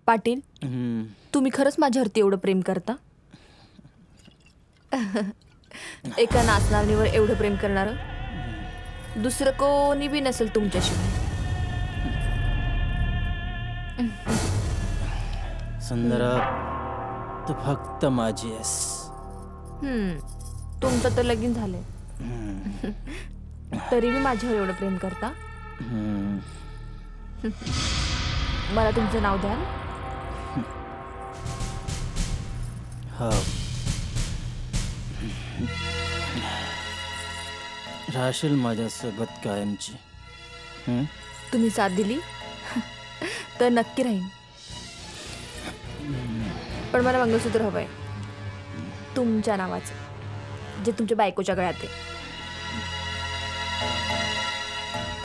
पाटील, तुम्ही खरंच माझ्यावरती एवढं प्रेम करता? एका नाचनावणीवर एवढं प्रेम करणार दुसरं कोणी बी नसेल तुमच्याशिवाय. सुंदरा, तू फक्त माझी आहेस. तुमचं तर लगीन झालंय, तरी बी माझ्यावर एवढं प्रेम करता? मला तुमचं नाव द्याल? हो, राहशील माझ्यासोबत कायमची. तुम्ही साथ दिली तर नक्की राहीन. पण मला मंगळसूत्र हवंय तुमच्या नावाचं, जे तुमच्या बायकोच्या गळ्यात आहे.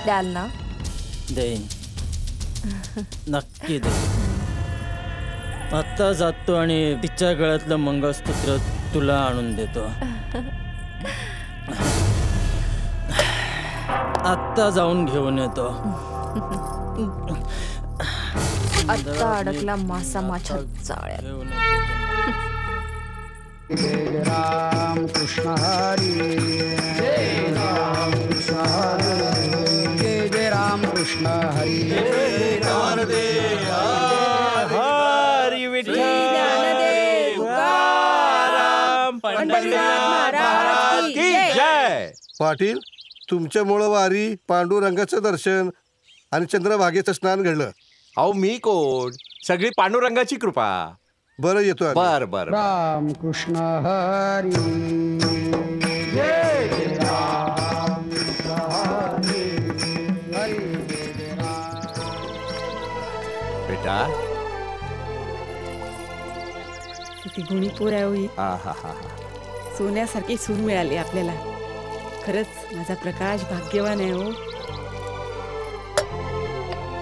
द्याल ना? देईन, नक्की देईन. आत्ता जातो आणि तिच्या गळ्यातलं मंगळसूत्र तुला आणून देतो. आत्ता जाऊन घेऊन येतो. आत्ता अडकला मासा माझ्या जाळ्यात. जय राम कृष्ण हरी, जय राम कृष्ण हरी, जय जय राम कृष्ण हरी, जय हरी विठ्ठल, जय. पाटील, तुमच्यामुळं वारी, पांडुरंगाचं दर्शन आणि चंद्रभागेचं स्नान घडलं. अहो मी कोण, सगळी पांडुरंगाची कृपा. बरं, येतो. बर बर. राम कृष्ण हरी, जय जय राम कृष्ण हरी, हरी जय राम. बेटा, किती गुणी पोर आहे होई. सोन्यासारखी सून मिळाली आपल्याला. खरंच माझा प्रकाश भाग्यवान आहे हो.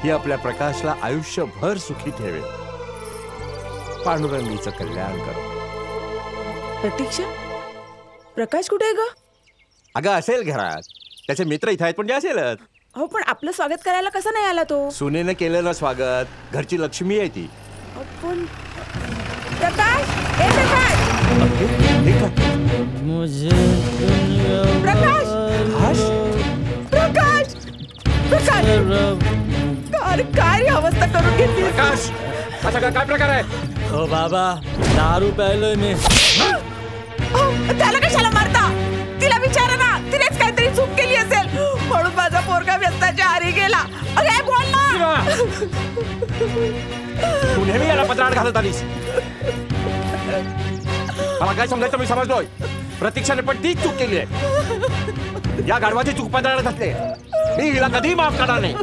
ही आपल्या प्रकाशला आयुष्यभर सुखी ठेवेल. पांडुरंगीचं कल्याण करो. प्रतीक्षा, प्रकाश कुठे आहे ग? अगं असेल घरात, त्याचे मित्र इथे आहेत, पण जे असेलच. हो, पण आपलं स्वागत करायला कसं नाही आला तो? सुनेनं केलं ना स्वागत, घरची लक्ष्मी आहे ती. पण प्रकाश, ए प्रकाश, मुझे प्रकाश, प्रकाश, प्रकाश, अरे काय अवस्था करून घेतली. प्रकाश, असा काय प्रकार आहे? हो बाबा, दारू प्यायलोय मी. त्याला कशाला मारता? तिला विचारा ना, तिनेच काहीतरी चूक केली असेल म्हणून माझा पोरगा व्यस्ताच्या आरी गेला. अरे बोल ना. तू नेहमी याला पत्रात घालत आलीस. मला काय समजायचं मी समजलोय. प्रतीक्षाने पण तीच चूक केली आहे. या गाढवाची चूक पत्रात घातली. मी हिला कधी माफ करणार नाही.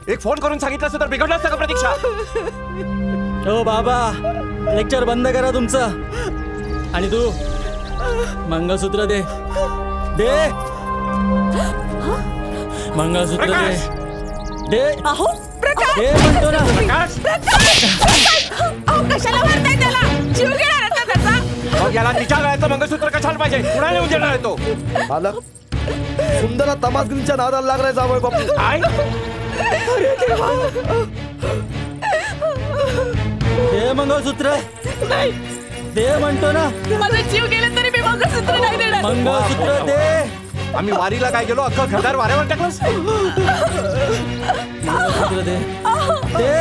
एक फोन करून सांगितलं असतं तर बिघडलं असतं का प्रतीक्षा? हो बाबा, लेक्चर बंद करा तुमचं. आणि तू मंगळसूत्र दे. दे मंगळसूत्र दे. दे. अहो प्रकाश, दे म्हणतो ना. प्रकाश, अहो कशाला मारताय त्याला? जीव घेणार आहे का त्याचा? मग याला तिच्या गळ्यातलं मंगळसूत्र कशाला पाहिजे? कुणाला येऊन देणार आहे तो? मालक, सुंदर तमासगिरीच्या नादाला लागलाय जावळ बापू. काय? दे मंगळसूत्र. नाही, दे म्हणतो ना. माझा जीव गेला तरी मी मंगळसूत्र नाही देणार. मंगळसूत्र दे. आम्ही वारीला काय गेलो, अख्खं घरदार वाऱ्यावर टाकलंस. मंगळसूत्र दे. दे.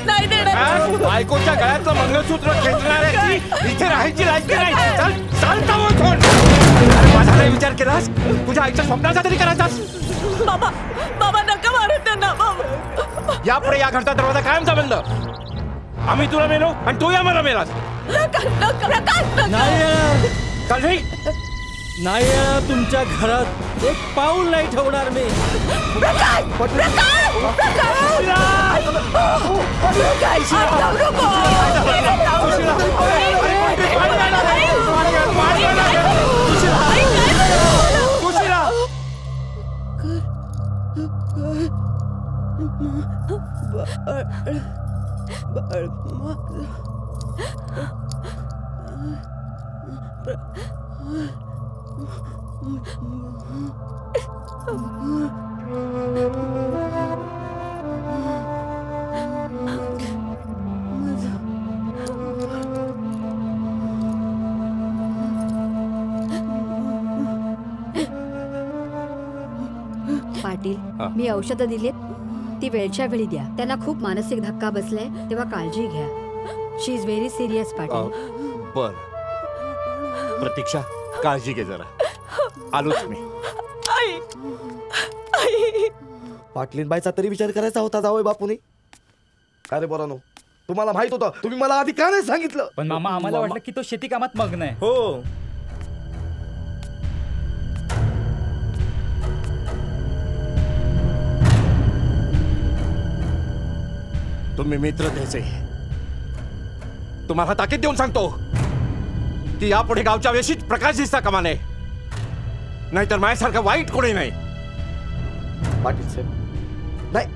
नाही देणार. बायकोच्या गळ्यातलं मंगळसूत्र खेचणाऱ्याची इथे राहायची लायकी नाही. चल चल जाऊ कोण. अरे माझा नाही विचार केलास? तुझ्या आईच्या स्वप्नाचा तरी करायचास. बाबा, बाबा नका मारू त्यांना. बाबा, यापुढे या घरचा दरवाजा कायमचा बंद. आम्ही तुला मेलो आणि तू या मला मेलास. नाही येणार. चल रे. नाही येणार तुमच्या घरात. एक पाऊल नाही ठेवणार मी. मी औषधं दिलीत ती वेळच्या वेळी द्या. त्यांना खूप मानसिक धक्का बसलाय तेव्हा काळजी घ्या. शी इज व्हेरी सिरियस पाटील. बर प्रतीक्षा काळजी घे जरा. आलोच मी. आई आई पाटलीनबाईचा तरी विचार करायचा होता जावई बापूनी. काय रे पोरांनो, तुम्हाला माहित होतं, तुम्ही मला आधी का नाही सांगितलं? पण मामा आम्हाला वाटलं की तो शेती कामात मग्न आहे. हो तुम्ही मित्र त्याचे. तुम्हाला ताकीद देऊन सांगतो की यापुढे गावच्या वेशीत प्रकाश दिसता कामा नये, नाहीतर माझ्यासारखं वाईट कोणी नाही. पाटील साहेब नाही,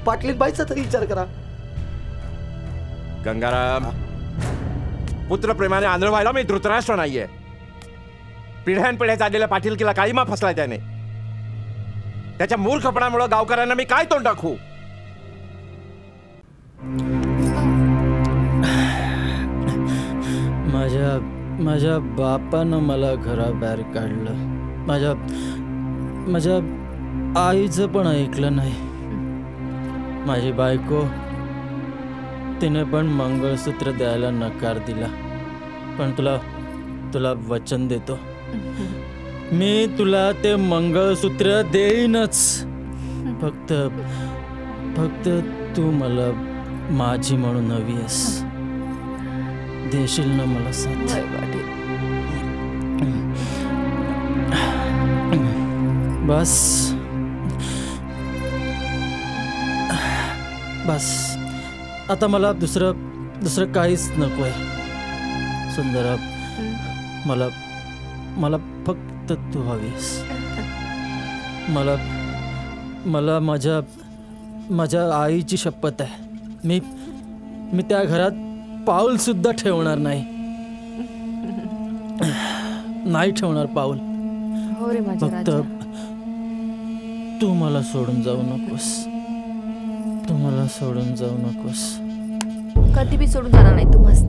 पाटलीनबाईचा तरी विचार करा. गंगाराम, पुत्रप्रेमाने आंधळवायला मी धृतराष्ट्र नाहीये. पिढ्यानपिढ्या चाललेल्या पाटीलकीला काळीमा फसलाय त्याने. त्याच्या मूर्खपणामुळे गावकऱ्यांना मी काय तोंड दाखवू? माझ्या बापानं मला घराबाहेर काढलं. माझ्या आईचं पण ऐकलं नाही. माझी बायको तिने पण मंगळसूत्र द्यायला नकार दिला. पण तुला वचन देतो, मी तुला ते मंगळसूत्र देईनच. फक्त तू मला माझी म्हणून हवी आहेस. देशील ना मला साथ? बस आता मला दुसरं काहीच नकोय. सुंदरा, मला फक्त तू हवीस. मला माझ्या आईची शपथ आहे, मी त्या घरात पाऊल सुद्धा ठेवणार नाही ठेवणार पाऊल. हो रे माझ्या फक्त राजा. तू मला सोडून जाऊ नकोस. तू मला सोडून जाऊ नकोस. कधी बी सोडून जाणार नाही तुम्हाला.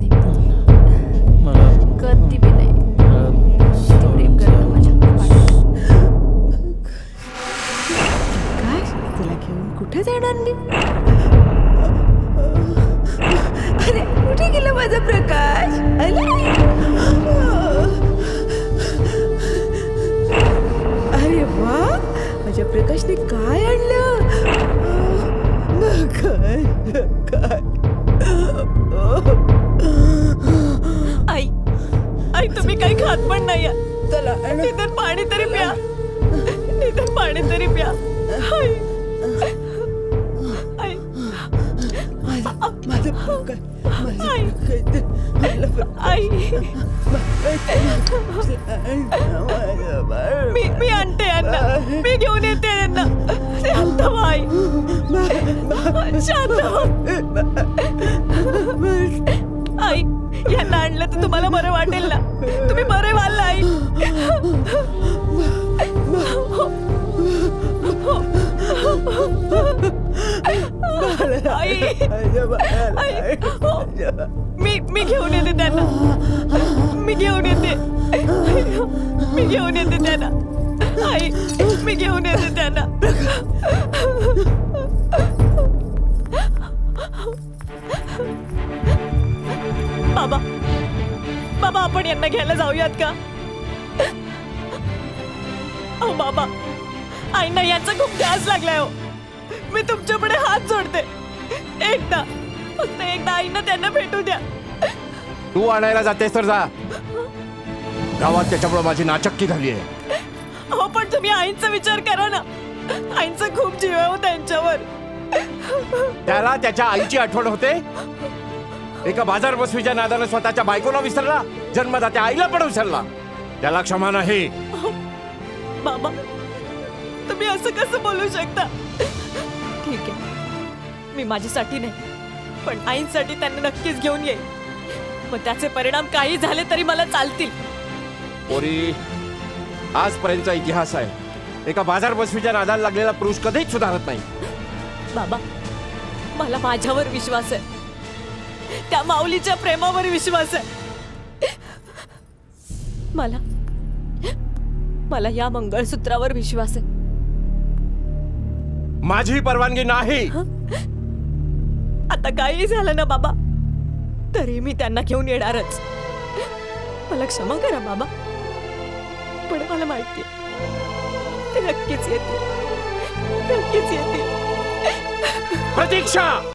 मला कधी बी नाही. प्रेम करतो माझ्या. काय तुला घेऊन कुठे जाणार मी? अरे कुठे गेला माझा प्रकाश? अरे वा, माझ्या प्रकाशने काय आणलं? काय आई आई तुम्ही काही खात पण नाही. चला निदान पाणी तरी प्या. निदान पाणी तरी प्या. आई आई मी आणते यांना. मी घेऊन येते यांना. शांत व्हा आई, शांत व्हा. आई यांना आणलं तर तुम्हाला बरं वाटेल ना. तुम्ही बरे व्हाल आई. मी घेऊन येते त्यांना. मी घेऊन येते त्यांना. आई मी घेऊन येते त्यांना. बाबा आपण यांना घ्यायला जाऊयात का? अहो बाबा, आईना यांचा खूप ध्यास लागलाय. हो मी तुमच्यापुढे हात जोडते. फक्त एकदा आईना त्यांना भेटू द्या. तू आणायला जातेस तर जा. गावात त्याच्यामुळे माझी नाचक्की झाली आहे. हो पण तुम्ही आईंचा विचार करा ना. आईंचा खूप जीव आहे त्यांच्यावर. त्याला त्याच्या आईची आठवण होते. एका बाजार बसवीच्या नादानं स्वतःच्या बायकोला विसरला, जन्मदात्या आईला पण विसरला. त्याला क्षमा नाही. बाबा तुम्ही असं कसं बोलू शकता? ठीक आहे, मी माझ्यासाठी नाही पण आईंसाठी त्यांना नक्कीच घेऊन येईल. मग त्याचे परिणाम काही झाले तरी मला चालतील. पोरी, आजपर्यंतचा इतिहास आहे, एका बाजार बसवीच्या नादाला लागलेला पुरुष कधीच सुधारत नाही. बाबा मला माझ्यावर विश्वास आहे. त्या माऊलीच्या प्रेमावर विश्वास आहे. मला या मंगळसूत्रावर विश्वास आहे. माझी परवानगी नाही. आता काही झालं ना बाबा, तरी मी त्यांना घेऊन येणारच. मला क्षमा करा बाबा, पण मला माहिती ते नक्कीच येते, नक्कीच येते. प्रतीक्षा